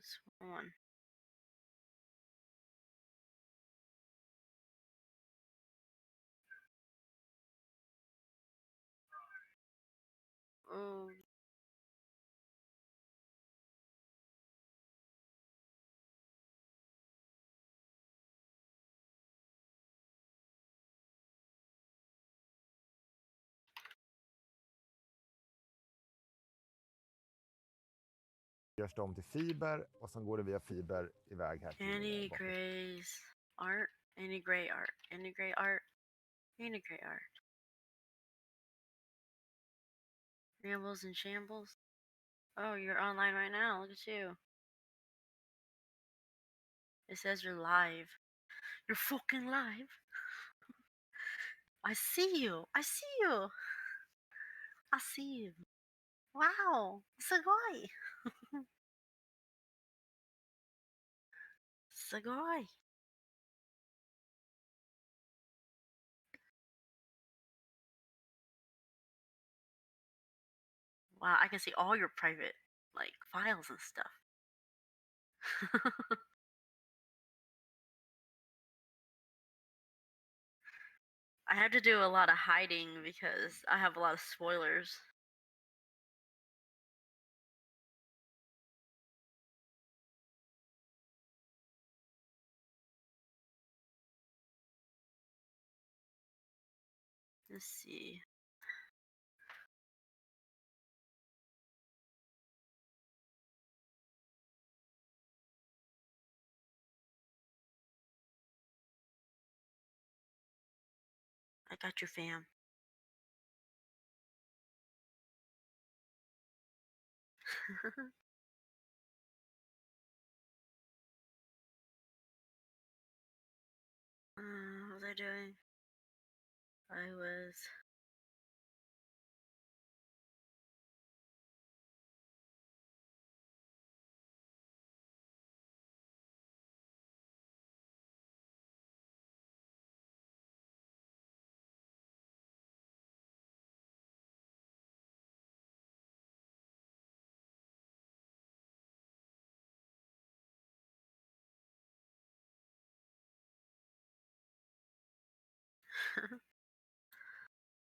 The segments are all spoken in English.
this one. Oh. Görs det om till fiber och sen går det via fiber iväg här till Annie Gray's art. Annie Gray art. Annie Gray art. Annie Gray art. Rambles and shambles. Oh, you're online right now. Look at you. It says you're live. You're fucking live. I see you. I see you. I see you. Wow. Sugoi. Sugoi. Wow, I can see all your private like files and stuff. I had to do a lot of hiding because I have a lot of spoilers. Let's see. I got you, fam. What was I doing? I was.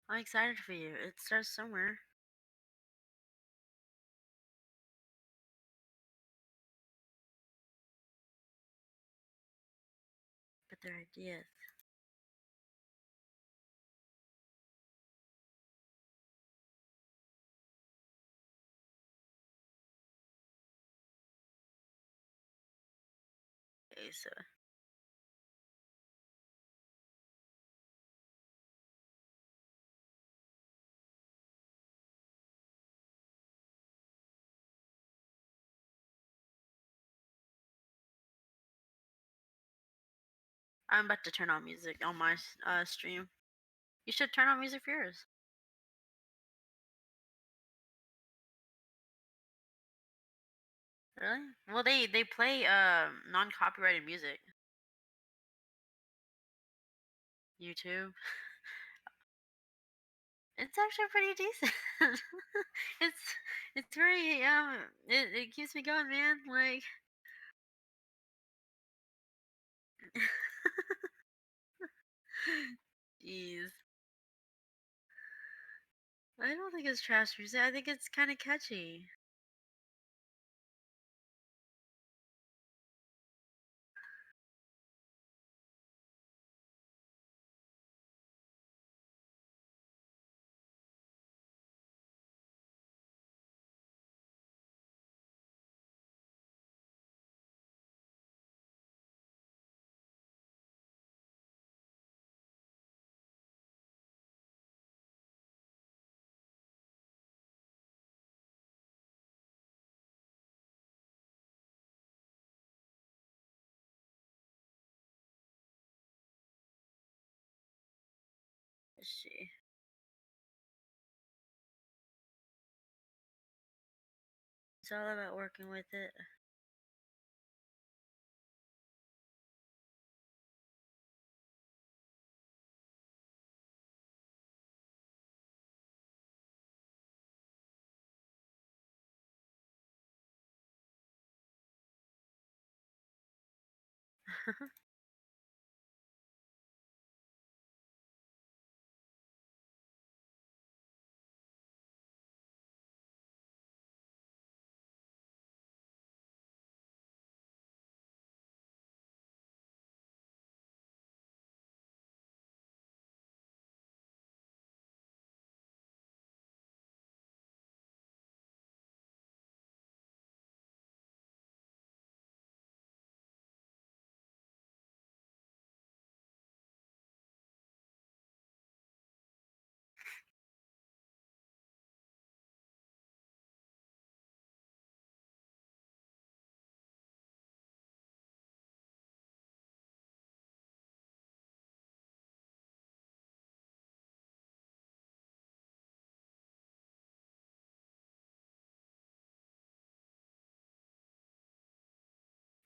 I'm excited for you. It starts somewhere. But they're ideas. Okay, so I'm about to turn on music on my stream. You should turn on music for yours. Really? Well, they play non-copyrighted music. YouTube. It's actually pretty decent. it's it's very it keeps me going, man. Like jeez. I don't think it's trash music. I think it's kind of catchy. Let's see. It's all about working with it.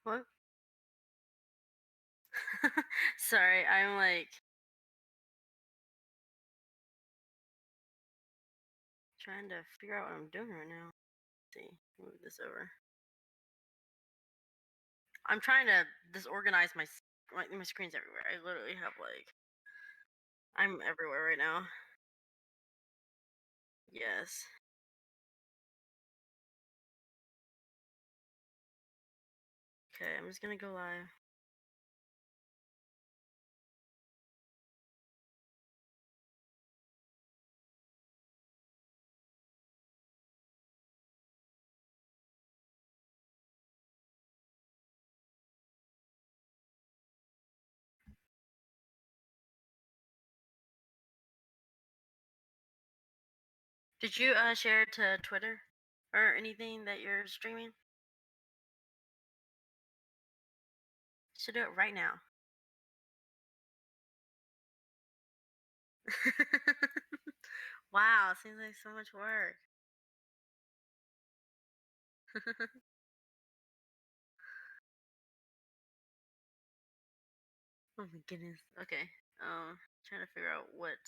What? Sorry, I'm like trying to figure out what I'm doing right now. Let's see, move this over. I'm trying to disorganize my screen's everywhere. I literally have like I'm everywhere right now. Yes. Okay, I'm just gonna go live. Did you share it to Twitter or anything that you're streaming? You should do it right now. Wow, seems like so much work. Oh my goodness. Okay. Trying to figure out what.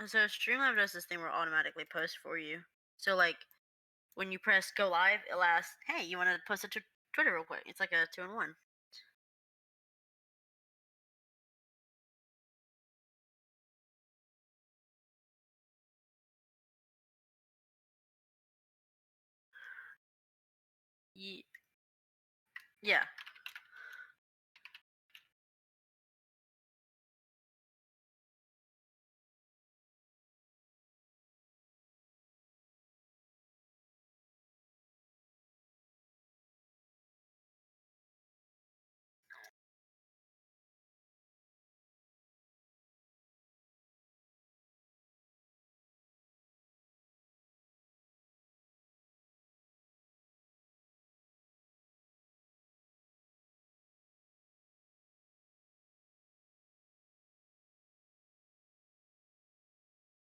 So Streamlab does this thing where it automatically posts for you. So like when you press go live, it'll ask, "Hey, you want to post it to Twitter real quick?" It's like a 2-in-1. Yeah.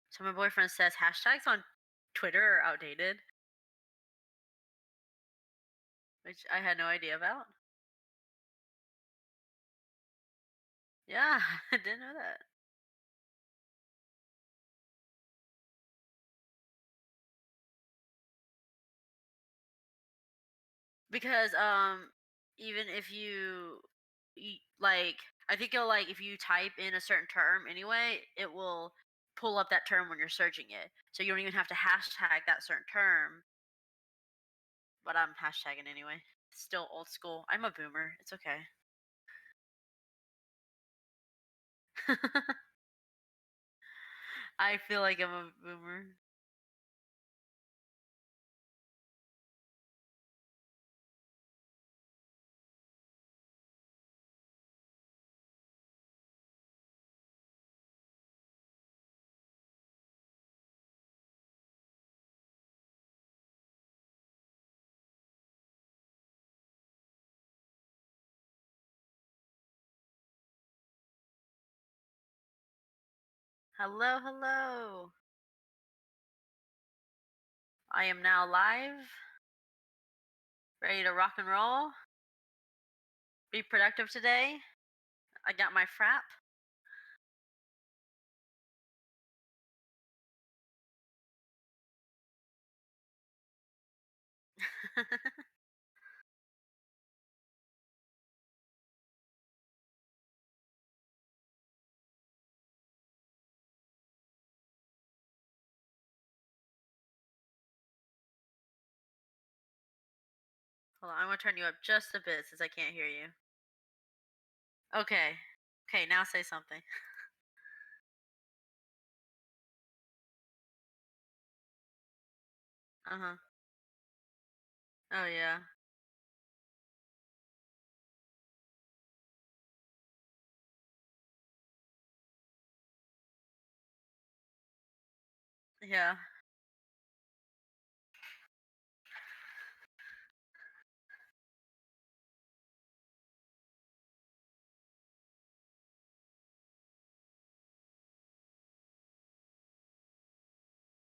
So my boyfriend says hashtags on Twitter are outdated, which I had no idea about. Yeah, I didn't know that. Because even if like I think it'll like if you type in a certain term anyway, it will pull up that term when you're searching it. So you don't even have to hashtag that certain term, but I'm hashtagging anyway. Still old school. I'm a boomer. It's okay. I feel like I'm a boomer. Hello, hello. I am now live, ready to rock and roll. Be productive today. I got my frap. Hold on, I'm gonna turn you up just a bit since I can't hear you. Okay. Okay, now say something. Uh-huh. Oh yeah. Yeah.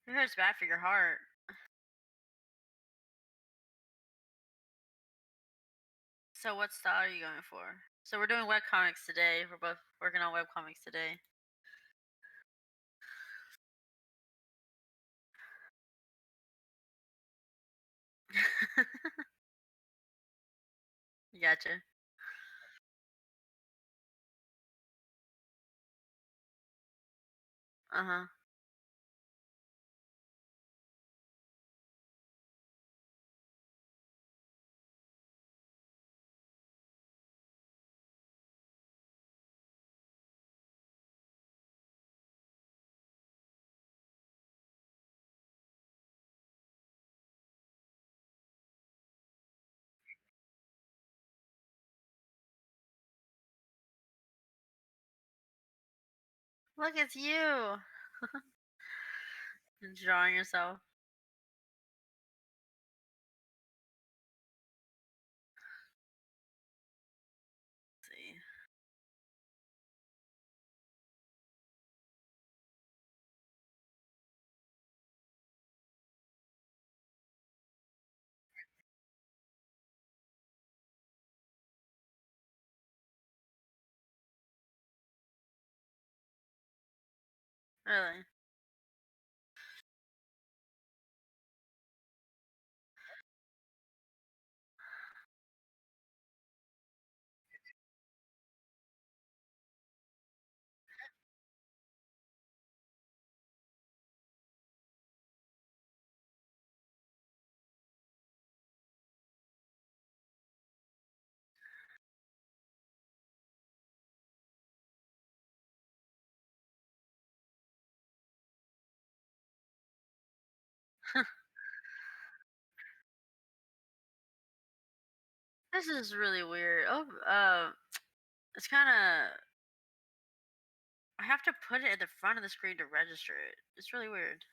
It hurts bad for your heart. So what style are you going for? So we're doing webcomics today. We're both working on webcomics today. Gotcha. Uh-huh. Look, it's you. Drawing yourself. Let's see. Really? This is really weird. Oh, it's kind of. I have to put it at the front of the screen to register it. It's really weird.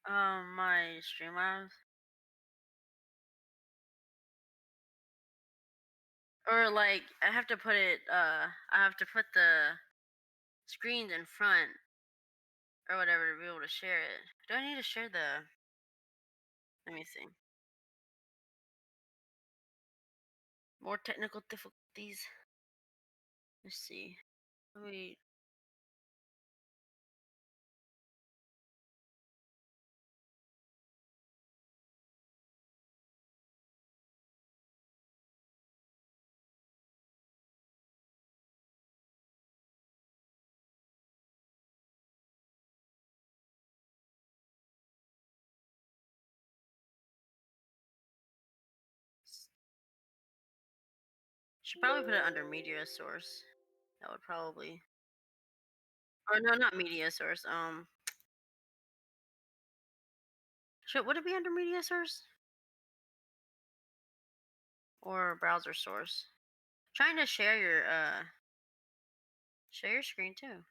My Streamlabs, or like I have to put it. I have to put the screens in front or whatever to be able to share it. Do I need to share the? Let me see. More technical difficulties. Let's see. Wait. Should probably put it under media source. That would probably. Or no, not media source. Would it be under media source or browser source? Trying to share your screen too.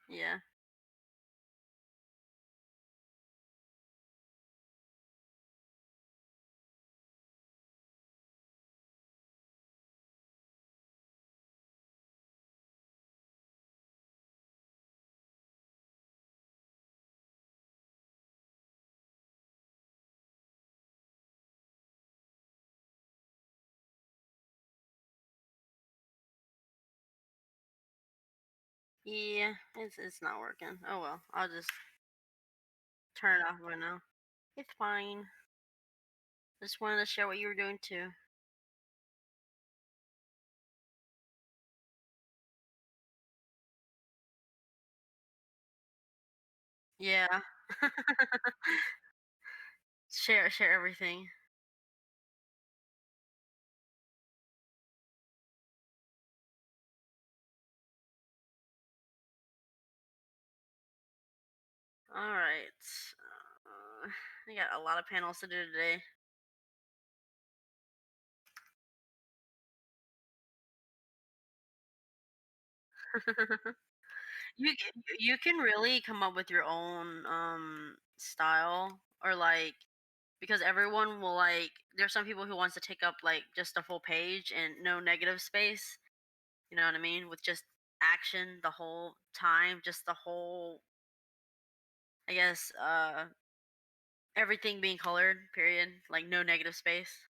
Yeah. Yeah, it's not working. Oh well, I'll just turn it off right now. It's fine. Just wanted to share what you were doing too. Yeah. Share everything. All right. I got a lot of panels to do today. You can really come up with your own style, or like, because everyone will like, there's some people who wants to take up like just a full page and no negative space, you know what I mean, with just action the whole time, just the whole, I guess, everything being colored, period, like no negative space.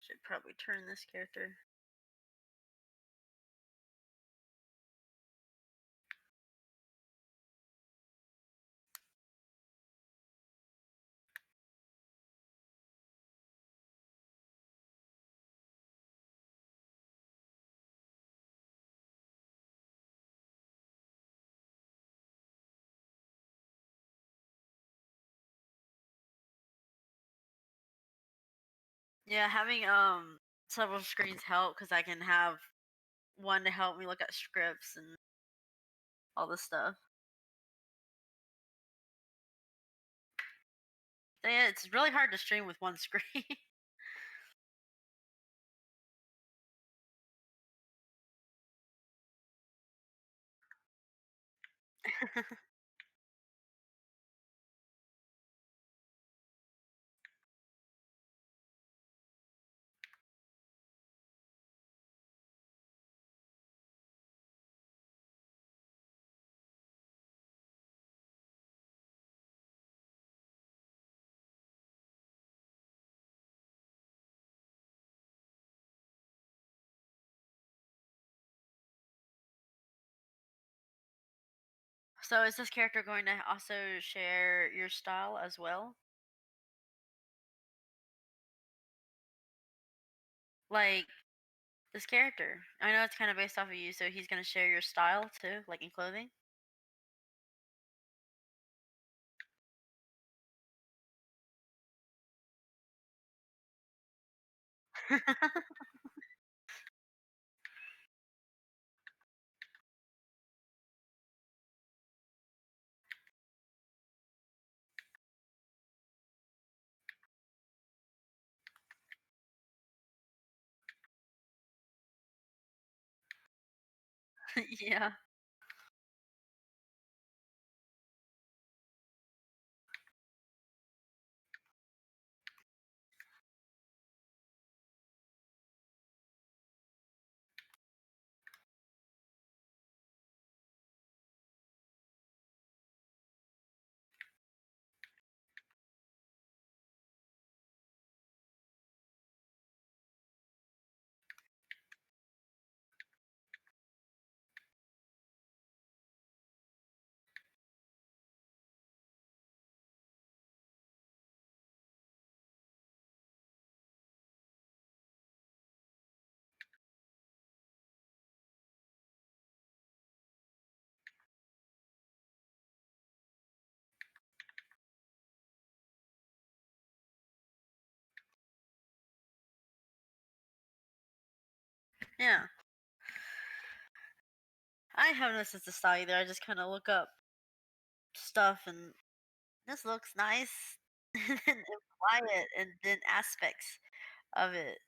Should probably turn this character. Yeah, having several screens help because I can have one to help me look at scripts and all this stuff. Yeah, it's really hard to stream with one screen. So is this character going to also share your style as well? Like this character. I know it's kind of based off of you, so he's going to share your style too, like in clothing. Yeah. Yeah. I have no sense of style either. I just kind of look up stuff and this looks nice and then apply it and then aspects of it.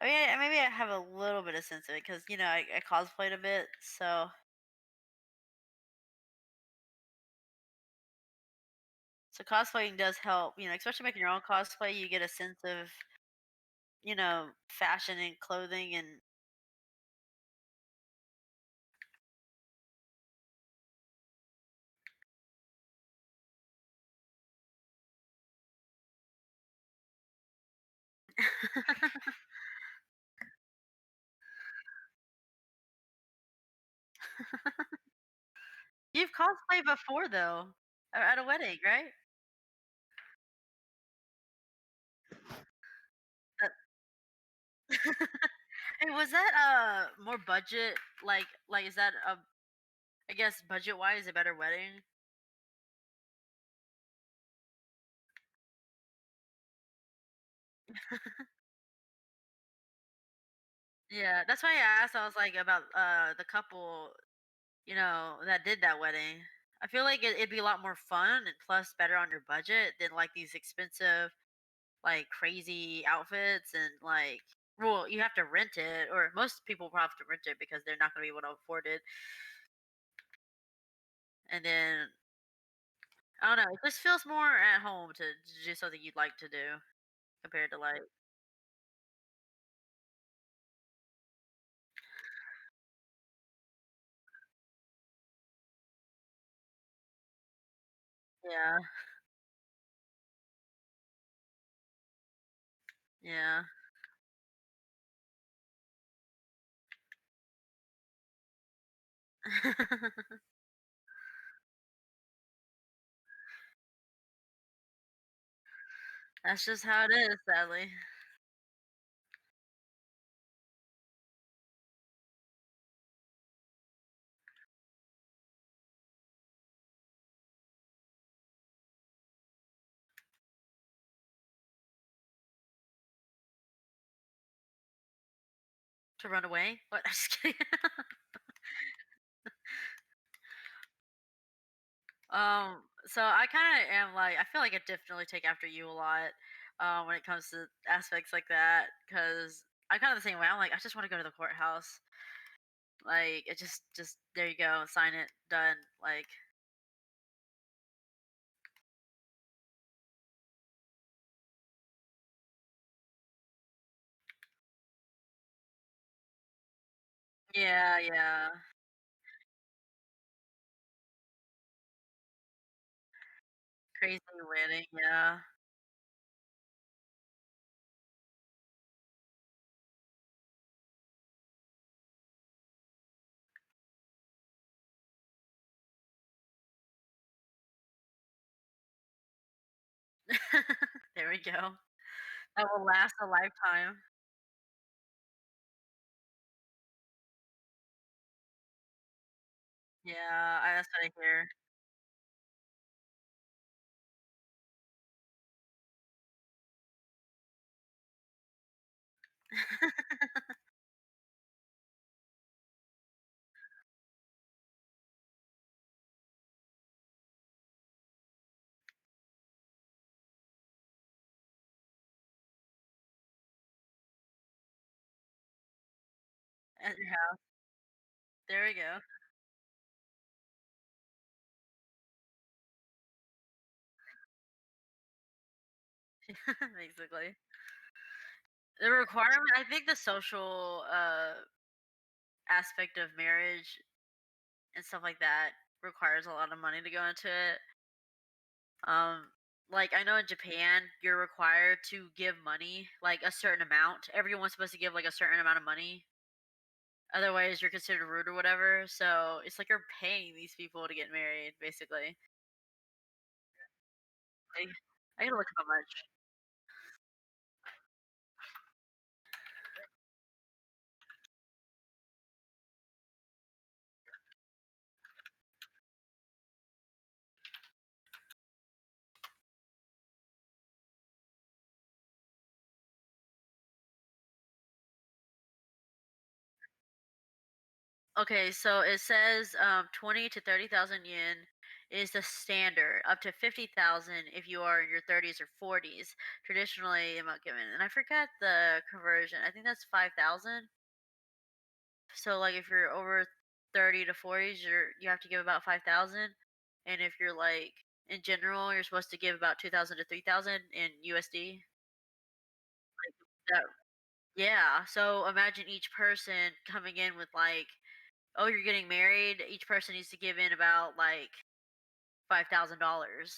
I mean, maybe I have a little bit of sense of it because, I cosplayed a bit. So cosplaying does help, especially making your own cosplay. You get a sense of, fashion and clothing and you've cosplayed before though, at a wedding, right? That Hey, was that more budget? Like is that I guess budget wise a better wedding? Yeah, that's why I asked. I was like about the couple, that did that wedding. I feel like it'd be a lot more fun and plus better on your budget than like these expensive, like crazy outfits and like. Well, you have to rent it, or most people will have to rent it because they're not going to be able to afford it. And then I don't know. It just feels more at home to do something you'd like to do compared to like, yeah, yeah. That's just how it is, sadly. To run away? What? I'm just kidding. So I kind of am like, I feel like I definitely take after you a lot, when it comes to aspects like that, because I kind of the same way. I'm like, I just want to go to the courthouse. Like, it just there you go, sign it, done. Like, yeah, yeah, crazy wedding, yeah. There we go. That will last a lifetime. Yeah, that's what I hear. at your house. There we go. Basically. The requirement I think the social, aspect of marriage and stuff like that requires a lot of money to go into it. Um, like, I know in Japan, you're required to give money, like, a certain amount. Everyone's supposed to give, like, a certain amount of money. Otherwise, you're considered rude or whatever. So, it's like you're paying these people to get married, basically. I I gotta look up how much. Okay, so it says 20 to 30,000 yen is the standard, up to 50,000 if you are in your 30s or 40s. Traditionally, amount given, and I forgot the conversion. I think that's 5,000. So, like, if you're over 30 to 40s, you have to give about 5,000, and if you're like in general, you're supposed to give about 2,000 to 3,000 in USD. That, yeah. So imagine each person coming in with like, oh, you're getting married. Each person needs to give in about like $5,000.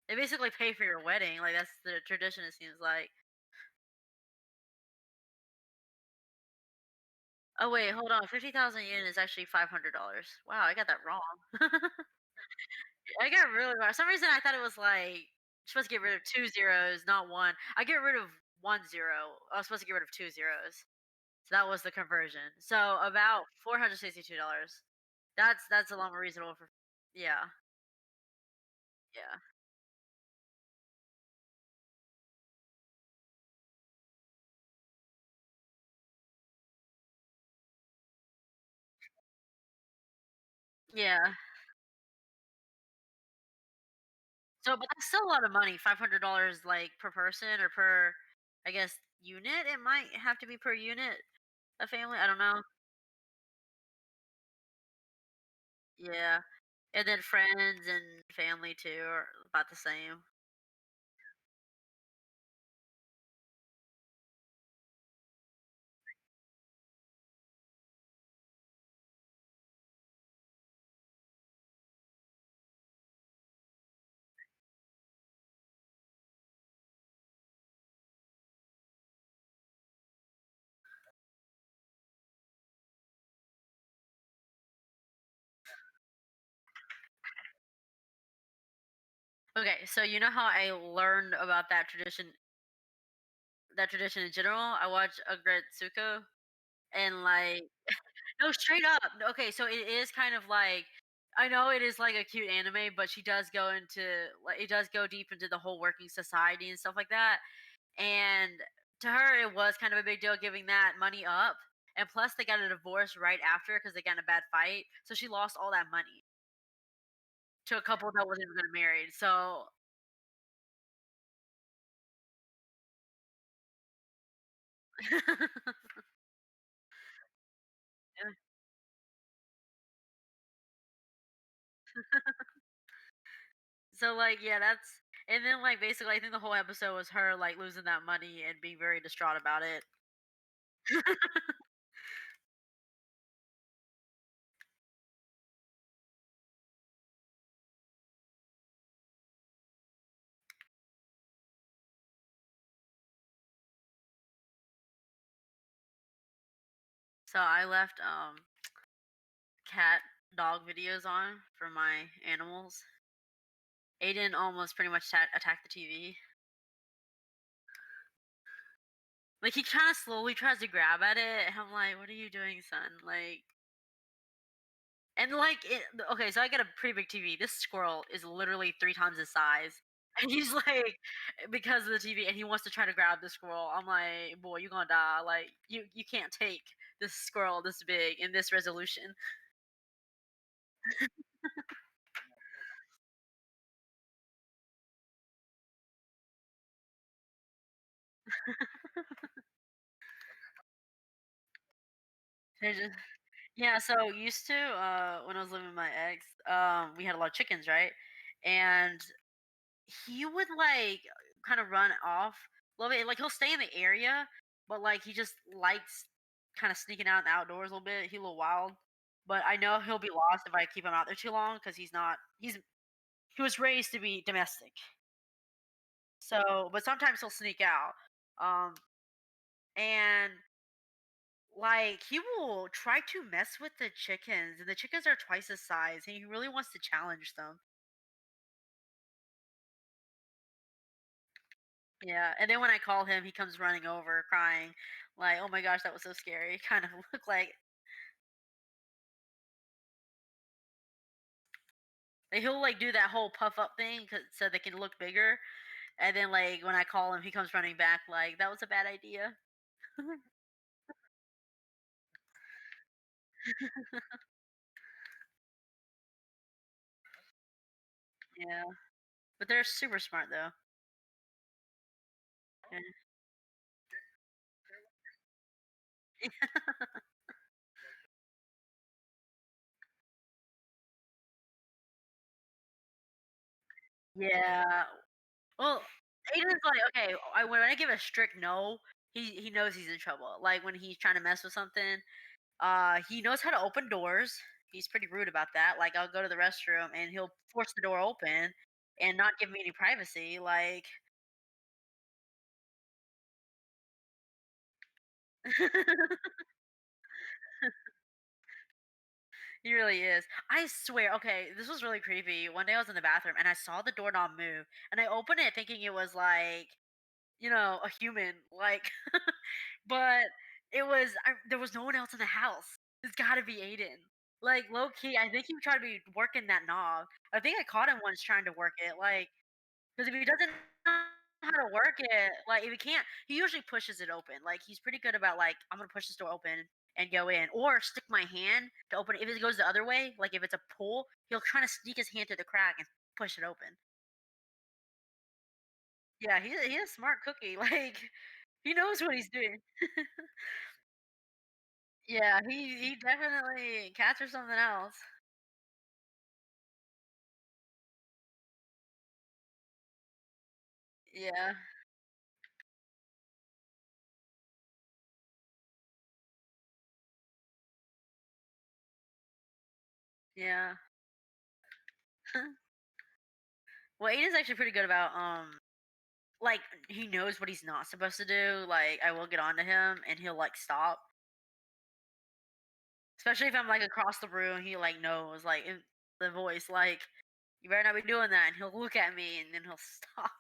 They basically pay for your wedding. Like that's the tradition. It seems like. Oh wait, hold on. 50,000 yen is actually $500. Wow, I got that wrong. I got really wrong. For some reason, I thought it was like you're supposed to get rid of two zeros, not one. I get rid of 1 0. I was supposed to get rid of two zeros. So that was the conversion. So about $462. That's a lot more reasonable for. Yeah, yeah, yeah. So, but that's still a lot of money. $500 like per person or per, I guess, unit. It might have to be per unit. A family. I don't know. Yeah, and then friends and family too are about the same. Okay, so you know how I learned about that tradition in general? I watched Agretsuko and like no, straight up. Okay, so it is kind of like I know it is like a cute anime, but she does go into like it does go deep into the whole working society and stuff like that. And to her, it was kind of a big deal giving that money up. And plus, they got a divorce right after because they got in a bad fight. So she lost all that money to a couple that wasn't even going to marry. So, yeah. So like, yeah, that's and then like basically, I think the whole episode was her like losing that money and being very distraught about it. So I left cat dog videos on for my animals. Aiden almost pretty much attacked the TV. Like he kind of slowly tries to grab at it. And I'm like, "What are you doing, son?" Like, and like, okay, so I got a pretty big TV. This squirrel is literally 3 times his size, and he's like, because of the TV, and he wants to try to grab the squirrel. I'm like, "Boy, you gonna die! Like, you can't take this squirrel this big in this resolution." They're just yeah, so used to, when I was living with my ex, we had a lot of chickens, right? And he would, like, kinda run off a little bit, like, he'll stay in the area, but, like, he just likes kinda sneaking out in the outdoors a little bit, he's a little wild, but I know he'll be lost if I keep him out there too long because he was raised to be domestic. So but sometimes he'll sneak out, um, and, like, he will try to mess with the chickens, and the chickens are twice his size, and he really wants to challenge them. Yeah, and then when I call him, he comes running over crying, like, "Oh my gosh, that was so scary." Kind of look like he'll, like, do that whole puff up thing so they can look bigger, and then, like, when I call him, he comes running back like, "That was a bad idea." Yeah, but they're super smart though. Yeah. Yeah. Well, Aiden's like, okay, when I give a strict no, he knows he's in trouble. Like when he's trying to mess with something, he knows how to open doors. He's pretty rude about that. Like I'll go to the restroom and he'll force the door open and not give me any privacy. Like he really is. I swear. Okay, this was really creepy. One day I was in the bathroom and I saw the doorknob move, and I opened it thinking it was like a human, like, but there was no one else in the house. It's gotta be Aiden. Like, low key, I think he tried to be working that knob. I think I caught him once trying to work it, like, because if he doesn't know how to work it, like, if he can't, he usually pushes it open. Like, he's pretty good about, like, I'm gonna push this door open and go in, or stick my hand to open it. If it goes the other way, like, if it's a pull, he'll try to sneak his hand through the crack and push it open. Yeah, he's a smart cookie, like, he knows what he's doing. Yeah, he definitely cats are something else. Yeah, yeah. Well, Aiden's actually pretty good about, like, he knows what he's not supposed to do, like, I will get on to him, and he'll, like, stop. Especially if I'm, like, across the room, he, like, knows, like, in the voice, like, "You better not be doing that," and he'll look at me, and then he'll stop.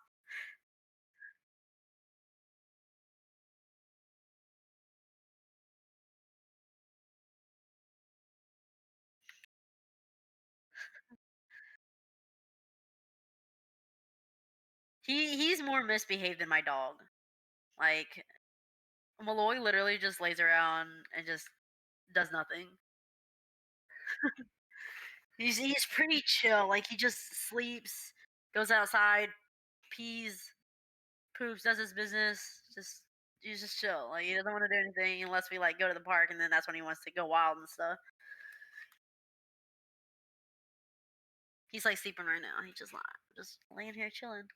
He's more misbehaved than my dog. Like, Malloy literally just lays around and just does nothing. He's pretty chill, like, he just sleeps, goes outside, pees, poops, does his business, he's just chill, like, he doesn't wanna do anything unless we, like, go to the park, and then that's when he wants to go wild and stuff. He's, like, sleeping right now, he's just laying here chilling.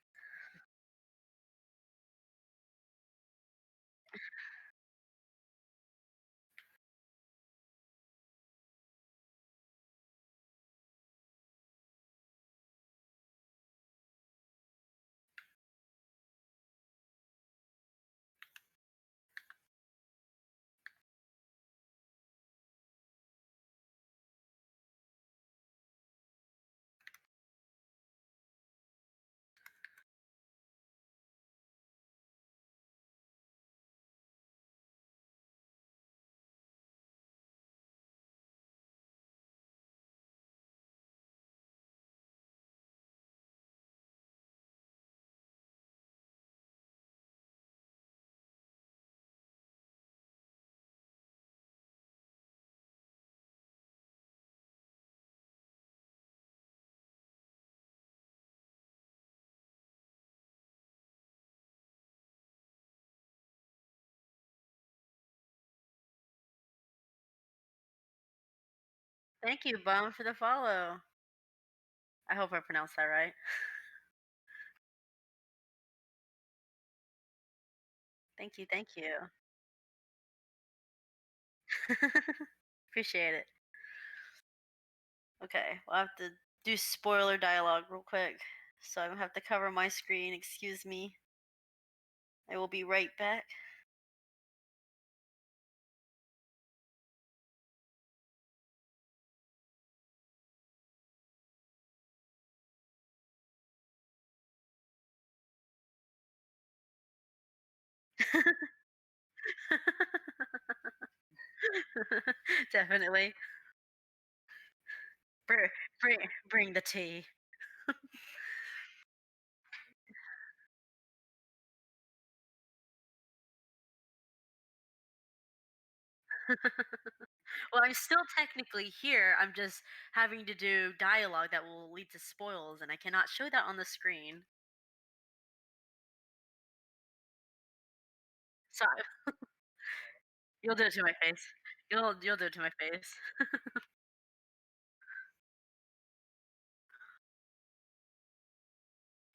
Thank you, Bum, for the follow. I hope I pronounced that right. Thank you, thank you. Appreciate it. Okay, we'll have to do spoiler dialogue real quick. So I don't have to cover my screen. Excuse me. I will be right back. Definitely. Bring, bring the tea. Well, I'm still technically here. I'm just having to do dialogue that will lead to spoils, and I cannot show that on the screen. So you'll do it to my face. You'll do it to my face.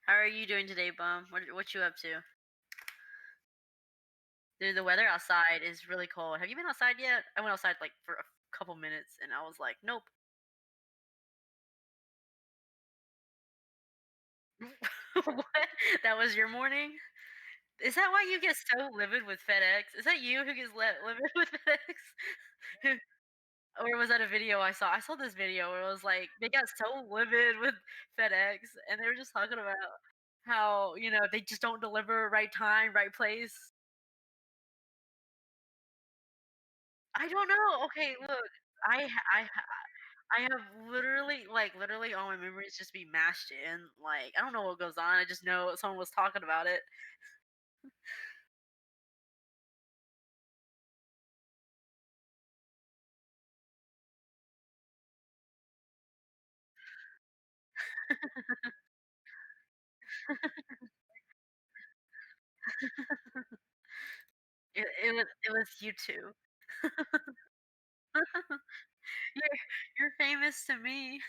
How are you doing today, Bum? What you up to? Dude, the weather outside is really cold. Have you been outside yet? I went outside like for a couple minutes, and I was like, nope. What? That was your morning? Is that why you get so livid with FedEx? Is that you who gets livid with FedEx? Or was that a video I saw? I saw this video where it was like they got so livid with FedEx, and they were just talking about how, they just don't deliver right time, right place. I don't know. Okay, look, I have literally all my memories just be mashed in. Like, I don't know what goes on. I just know someone was talking about it. It was you too. You're famous to me.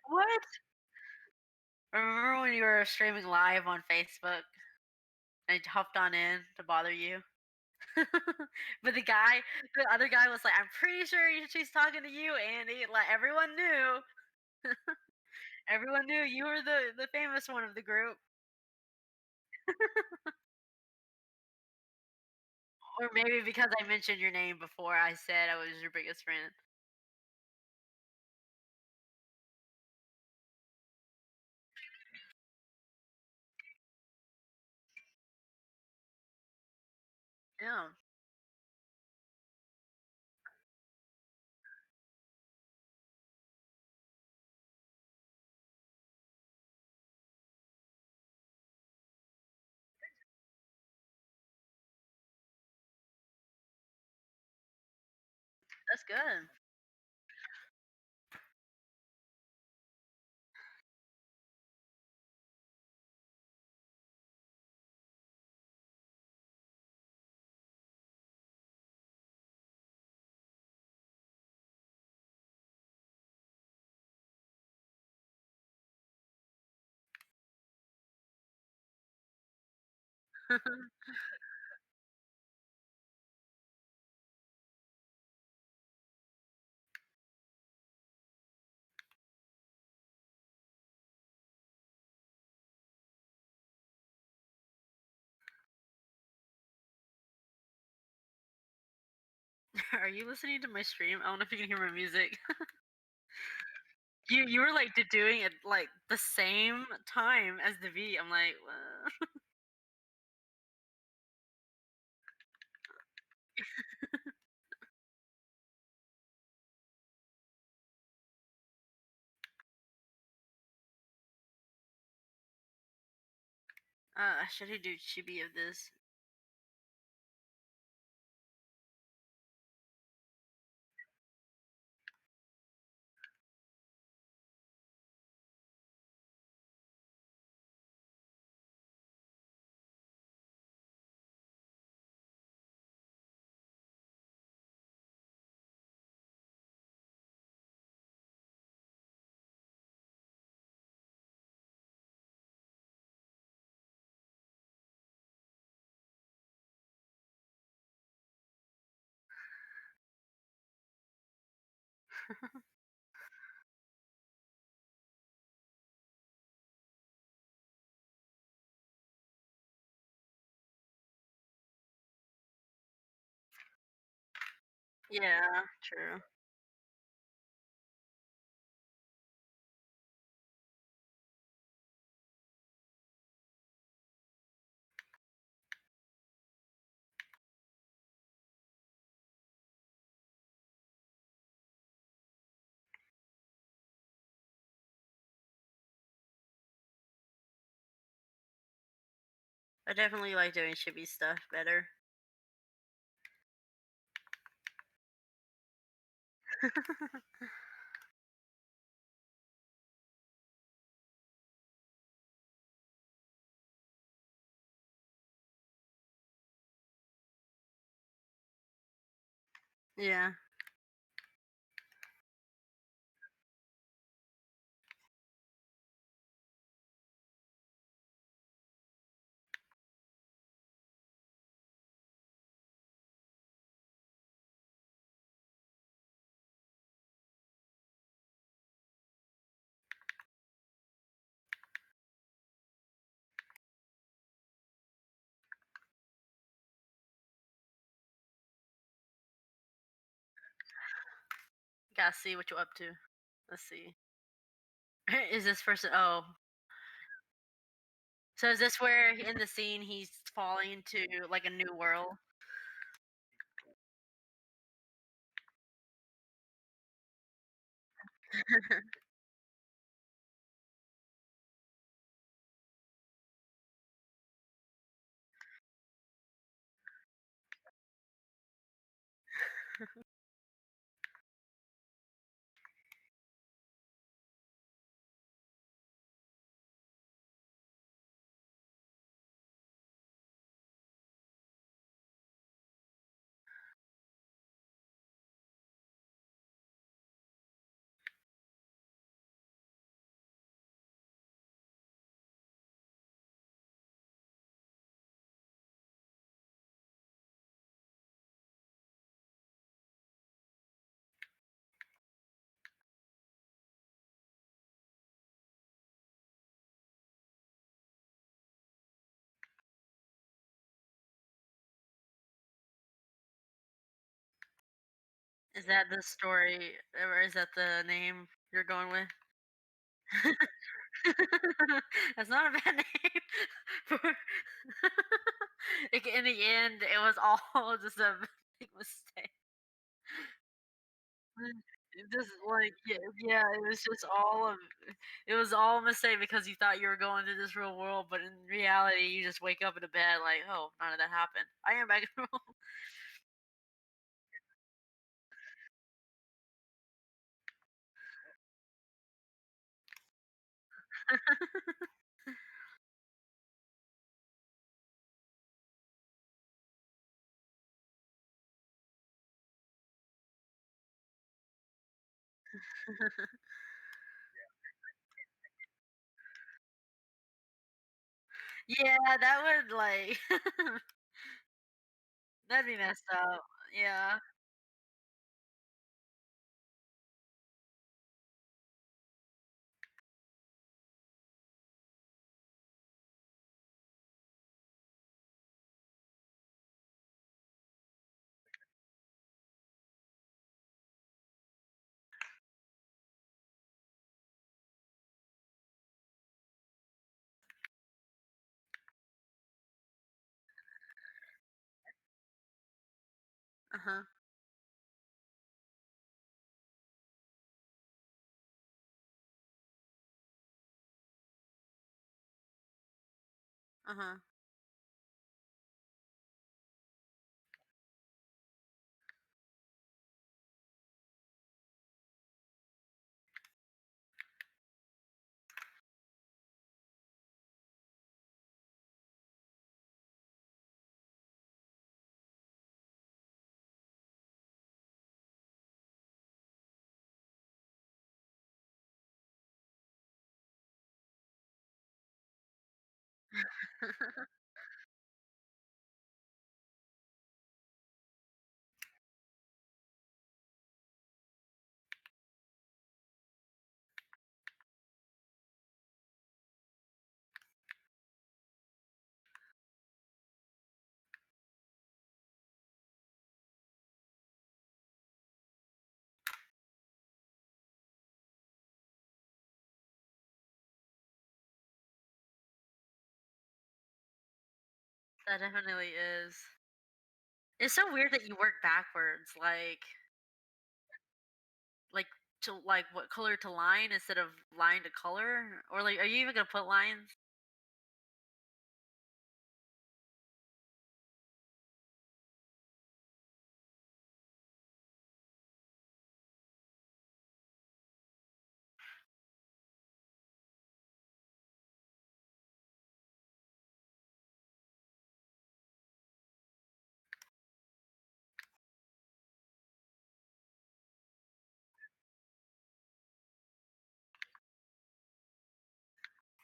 What? Remember when you were streaming live on Facebook? I hopped on in to bother you. But the other guy was like, "I'm pretty sure she's talking to you, Andy." Like everyone knew. Everyone knew you were the famous one of the group. Or maybe because I mentioned your name before I said I was your biggest friend. Yeah, that's good. Are you listening to my stream? I don't know if you can hear my music. You were like doing it like the same time as the V. I'm like, should I do chibi of this? Yeah, true. I definitely like doing chibi stuff better. Yeah, gotta see what you're up to. Let's see. Is this person? Oh, so is this where in the scene he's falling into like a new world? Is that the story, or is that the name you're going with? That's not a bad name. For in the end, it was all just a big mistake. Just like yeah, it was just all of it was all a mistake because you thought you were going to this real world, but in reality, you just wake up in a bed like, oh, none of that happened. I am back in the world. Yeah, that would like that'd be messed up. Yeah. Uh huh. Uh huh. That definitely is. It's so weird that you work backwards, like to like what color to line instead of line to color, or like, are you even gonna put lines?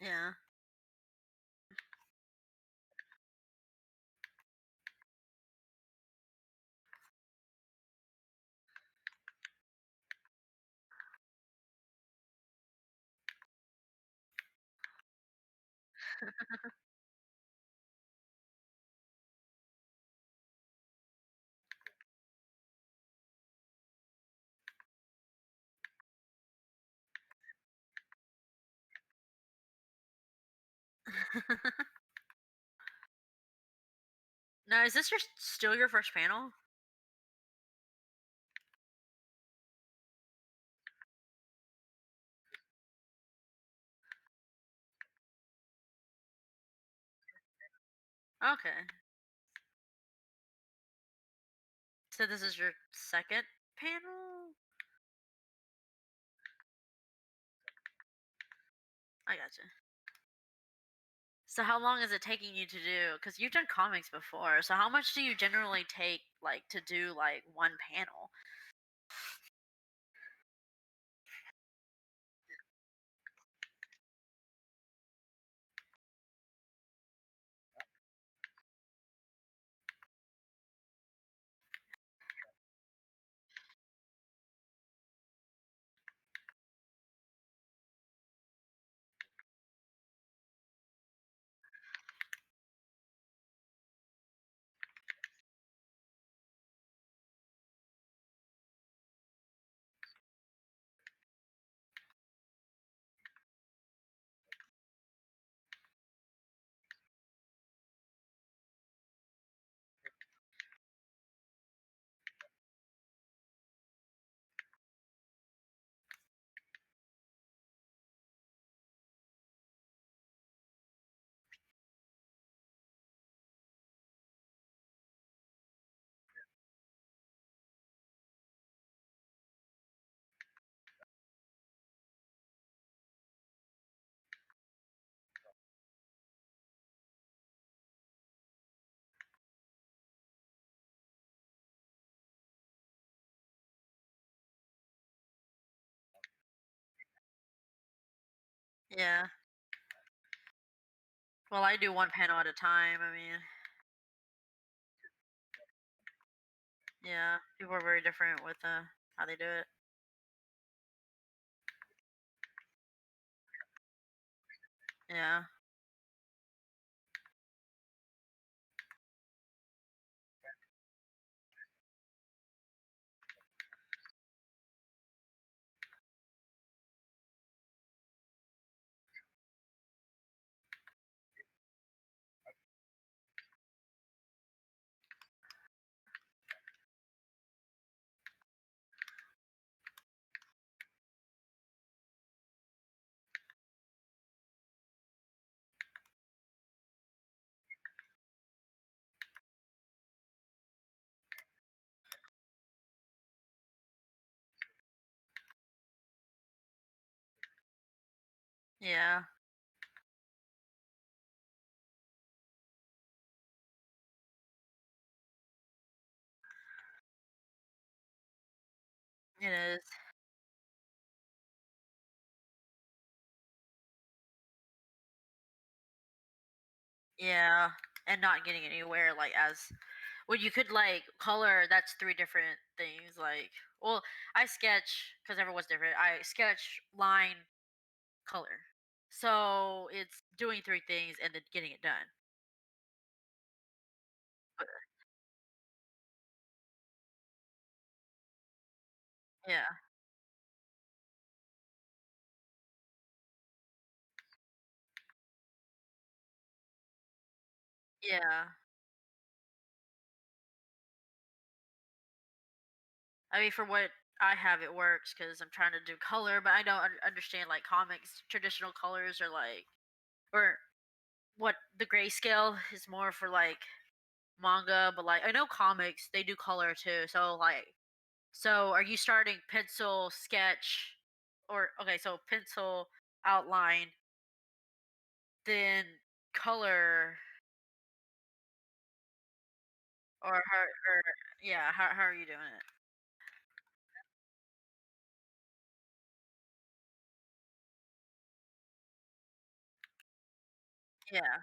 Yeah. Now, is this still your first panel? Okay. So this is your second panel? I gotcha. So how long is it taking you to do? Because you've done comics before. So how much do you generally take, like, to do like one panel? Yeah. Well, I do one panel at a time. I mean, yeah, people are very different with how they do it. Yeah. Yeah. It is. Yeah. And not getting anywhere, like, as when you could like color, that's three different things. Like, well, I sketch because everyone's different. I sketch, line, color. So it's doing three things and then getting it done. But yeah. Yeah. I mean, for what I have, it works because I'm trying to do color, but I don't understand like comics. Traditional colors are like, or what the grayscale is more for like manga, but like I know comics they do color too. So like, so are you starting pencil sketch, or okay, so pencil outline, then color, or yeah, how are you doing it? Yeah,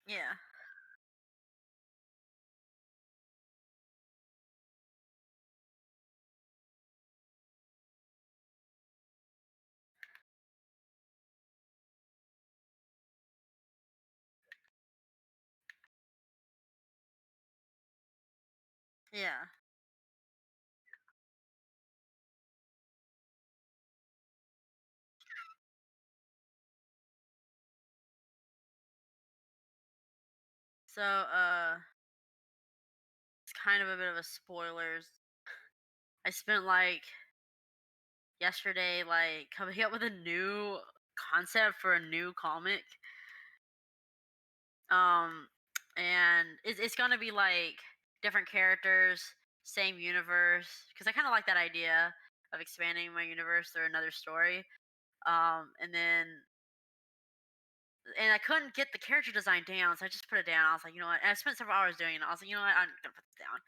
yeah. Yeah. So, it's kind of a bit of a spoilers. I spent like yesterday like coming up with a new concept for a new comic. Um and it's going to be like different characters, same universe because I kind of like that idea of expanding my universe through another story. And then and I couldn't get the character design down, so I just put it down. I was like, you know what? And I spent several hours doing it. I was like, you know what? I'm gonna put this down.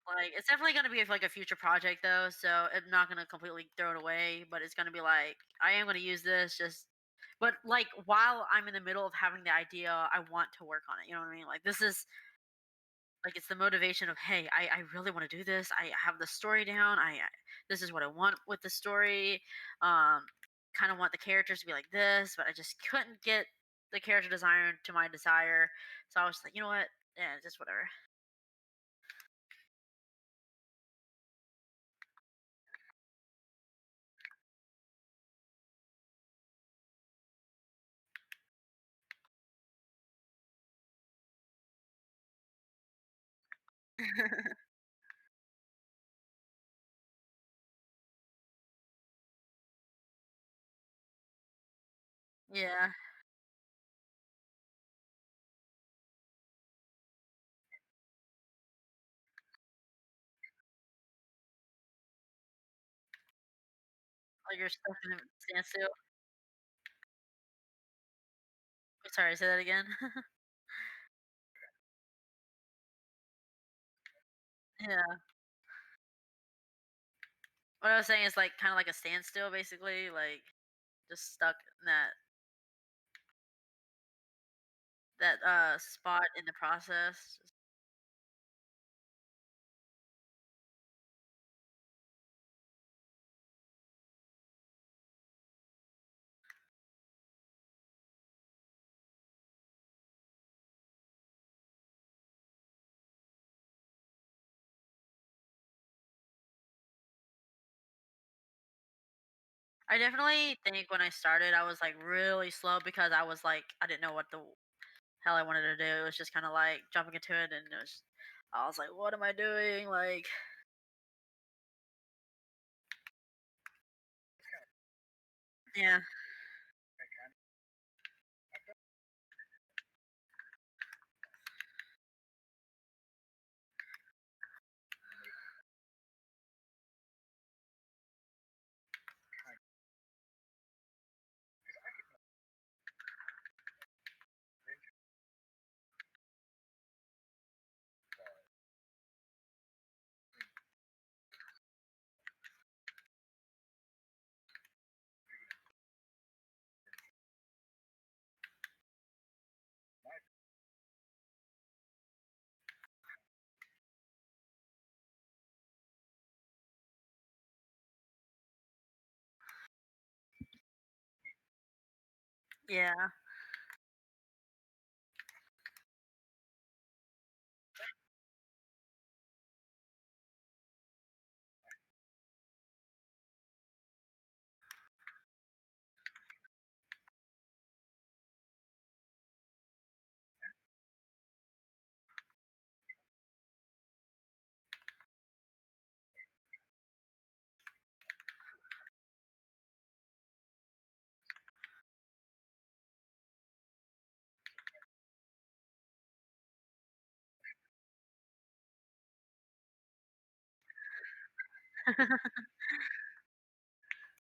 Like, it's definitely gonna be like a future project though, so I'm not gonna completely throw it away. But it's gonna be like I am gonna use this just, but like while I'm in the middle of having the idea, I want to work on it. You know what I mean? Like this is like it's the motivation of hey, I really want to do this. I have the story down. I this is what I want with the story. Um, kind of want the characters to be like this, but I just couldn't get the character design to my desire. So I was like, you know what? Yeah, just whatever. Yeah, like you're stuck in a standstill. Sorry, say that again. Yeah. What I was saying is like kind of like a standstill, basically, like just stuck in that spot in the process. I definitely think when I started, I was like really slow because I was like I didn't know what the hell I wanted to do. It was just kind of like jumping into it, and I was like, what am I doing? Like, yeah, Yeah.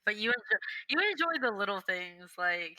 But you enjoy the little things, like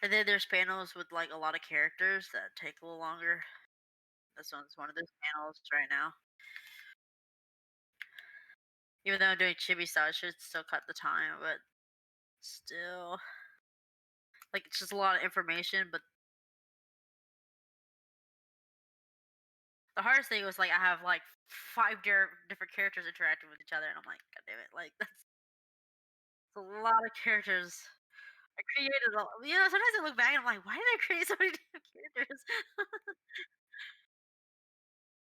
and then there's panels with, like, a lot of characters that take a little longer. This one's one of those panels right now. Even though I'm doing chibi style, I should still cut the time, but still, like, it's just a lot of information, but the hardest thing was, like, I have, like, 5 different characters interacting with each other, and I'm like, "God damn it," like, that's a lot of characters. I created sometimes I look back and I'm like, "Why did I create so many damn characters?"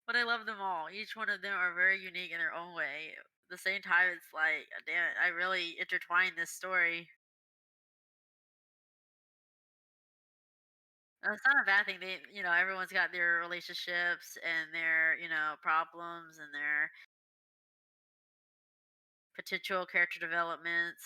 But I love them all. Each one of them are very unique in their own way. At the same time, it's like, damn it, I really intertwined this story. It's not a bad thing. Everyone's got their relationships and their, problems and their potential character developments.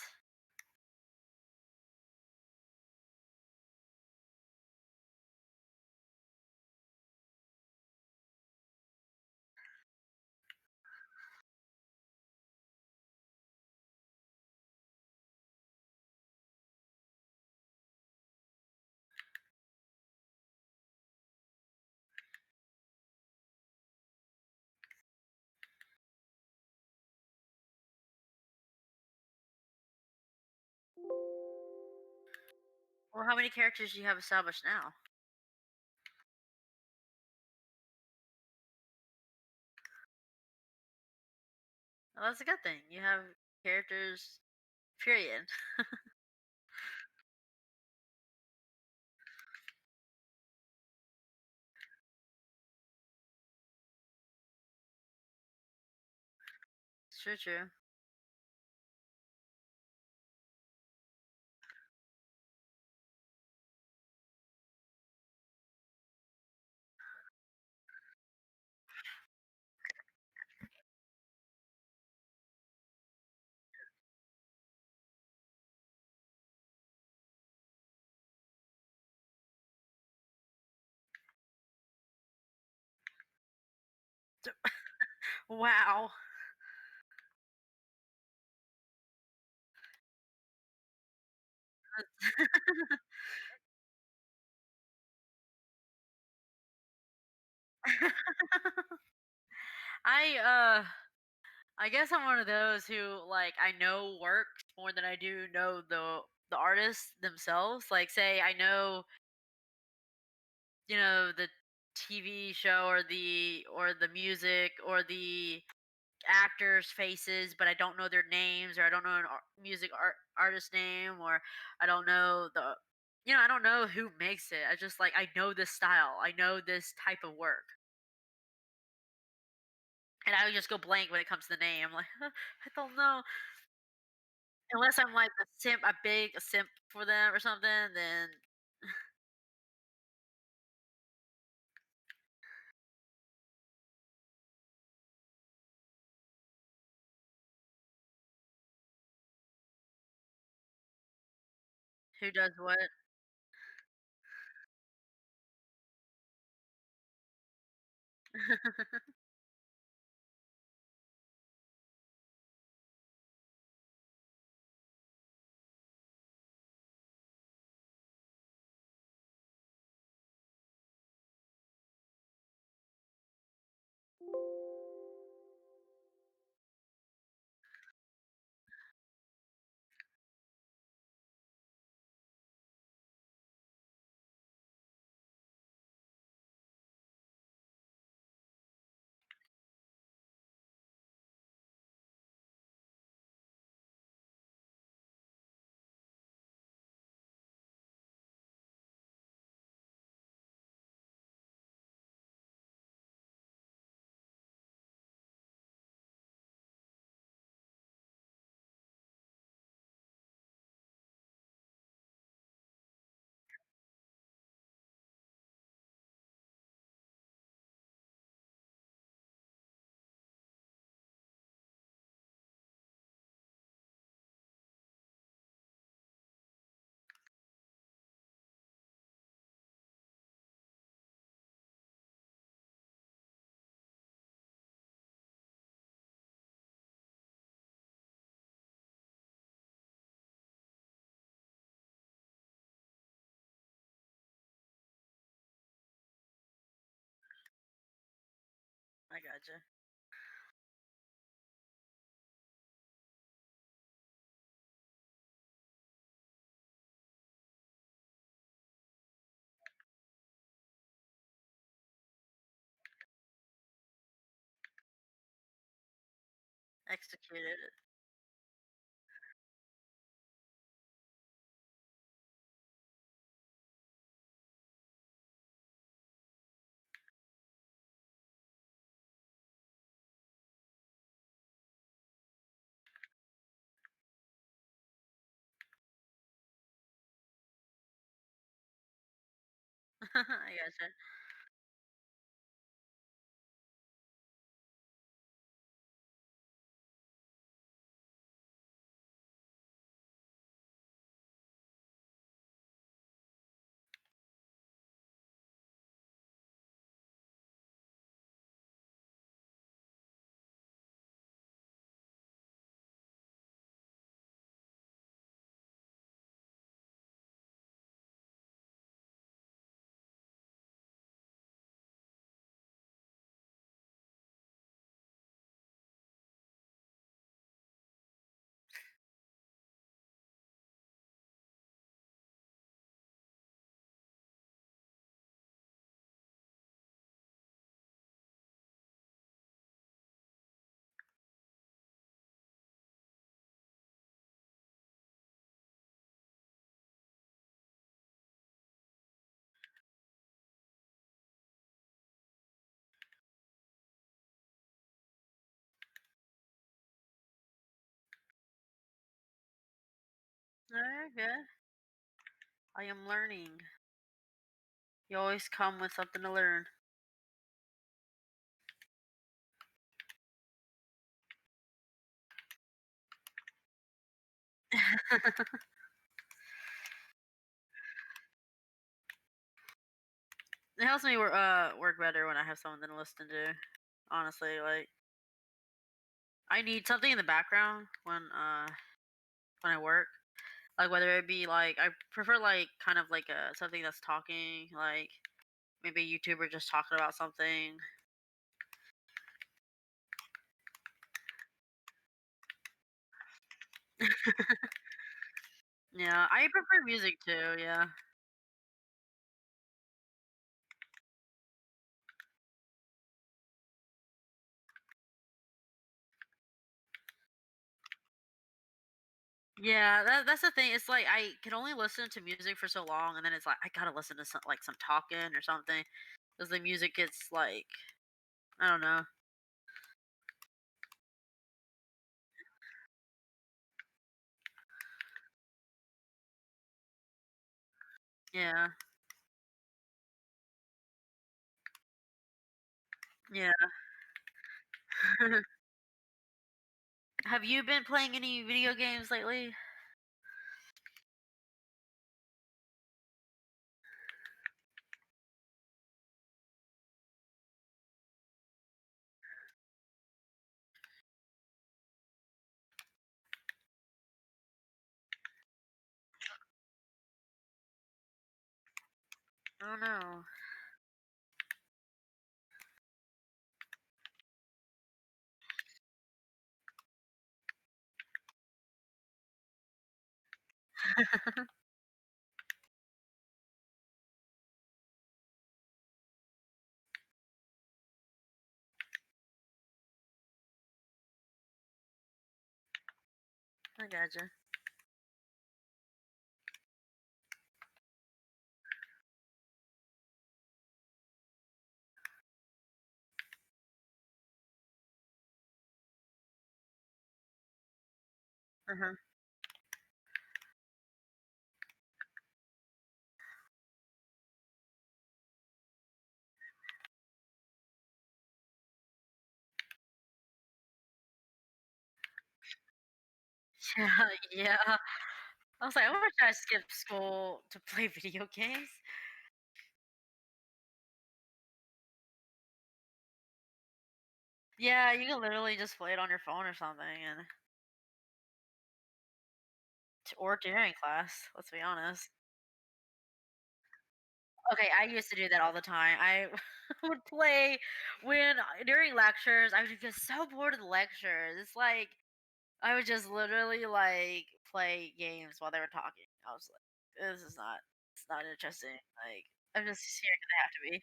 Well, how many characters do you have established now? Well, that's a good thing. You have characters, period. It's true, true. Wow. I I guess I'm one of those who, like, I know works more than I do know the artists themselves. Like, say I know, the TV show or the music or the actors' faces, but I don't know their names, or I don't know an music artist name, or I don't know I don't know who makes it. I know this style. I know this type of work. And I would just go blank when it comes to the name. I'm like, I don't know. Unless I'm like a simp for them or something, then who does what? I gotcha. Executed it. I gotcha. Alright, good. I am learning. You always come with something to learn. It helps me work better when I have something to listen to. Honestly, like I need something in the background when I work. Like whether it be like I prefer like kind of like a something that's talking, like maybe a YouTuber just talking about something. Yeah, I prefer music too. Yeah, yeah. That's the thing. It's like I can only listen to music for so long, and then it's like I gotta listen to some talking or something because the music gets like I don't know. Yeah, yeah. Have you been playing any video games lately? Oh no. I gotcha. Uh-huh. Yeah, yeah. I was like, I wish I skipped school to play video games. Yeah, you can literally just play it on your phone or something, and or during class. Let's be honest. Okay, I used to do that all the time. I would play when during lectures, I would get so bored of the lectures. It's like I would just literally like play games while they were talking. I was like, this is not it's not interesting. Like I'm just here because I have to be.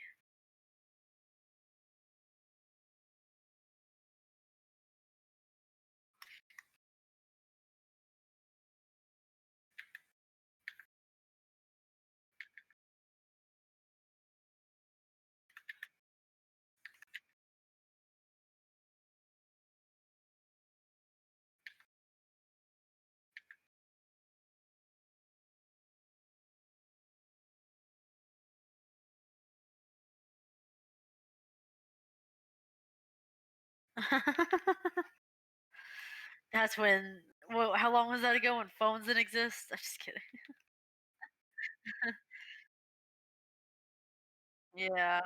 That's when well, how long was that ago when phones didn't exist? I'm just kidding. Yeah.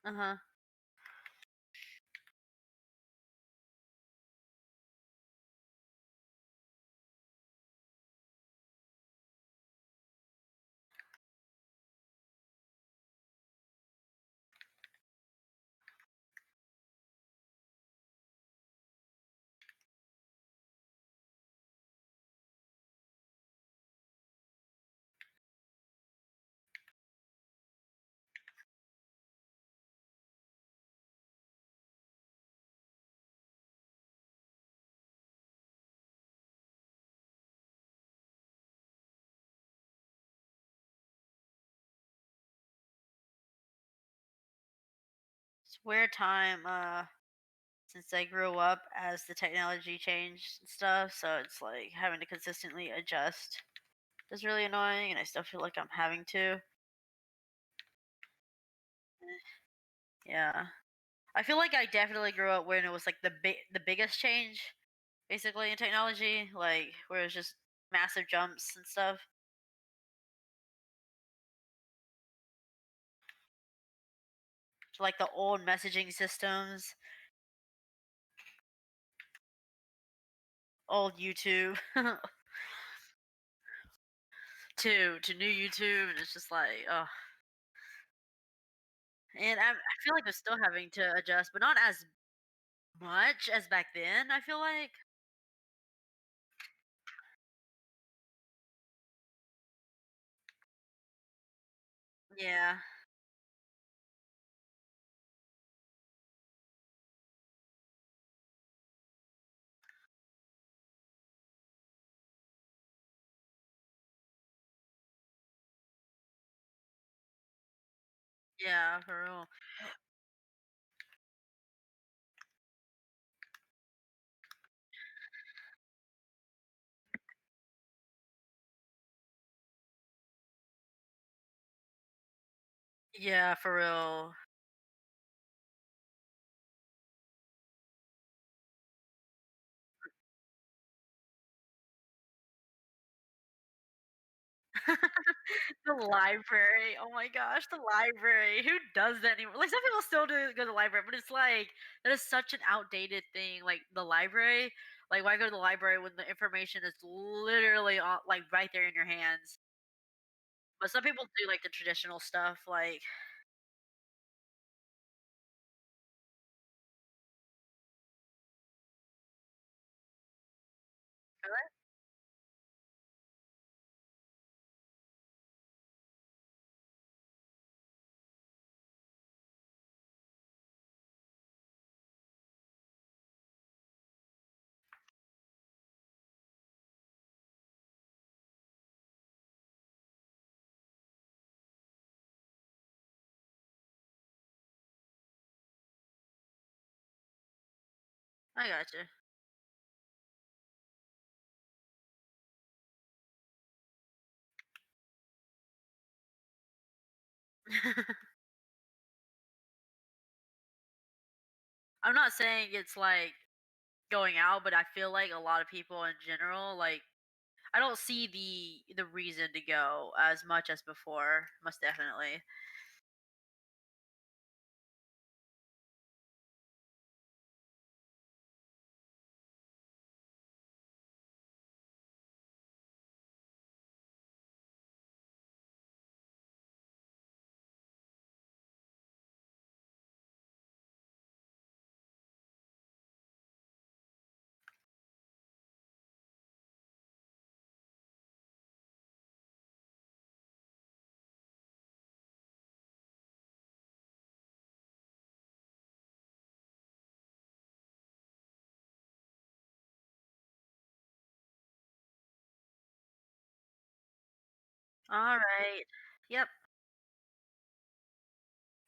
Uh-huh. It's weird time, since I grew up as the technology changed and stuff, so it's like having to consistently adjust is really annoying, and I still feel like I'm having to. Yeah. I feel like I definitely grew up when it was like the biggest change basically in technology, like where it's just massive jumps and stuff. To like the old messaging systems, old YouTube to new YouTube, and it's just like, oh. And I feel like I'm still having to adjust, but not as much as back then. I feel like, yeah, yeah, for real. Yeah, for real. The library. Oh my gosh, the library. Who does that anymore? Like some people still do go to the library, but it's like that is such an outdated thing. Like the library. Like why go to the library when the information is literally on, like right there in your hands? But some people do like the traditional stuff. Like really? I got you. I'm not saying it's like going out, but I feel like a lot of people in general, like I don't see the reason to go as much as before. Most definitely. All right. Yep.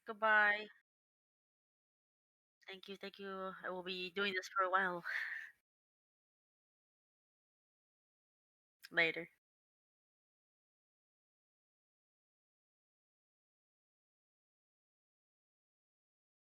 Goodbye. Thank you. Thank you. I will be doing this for a while later.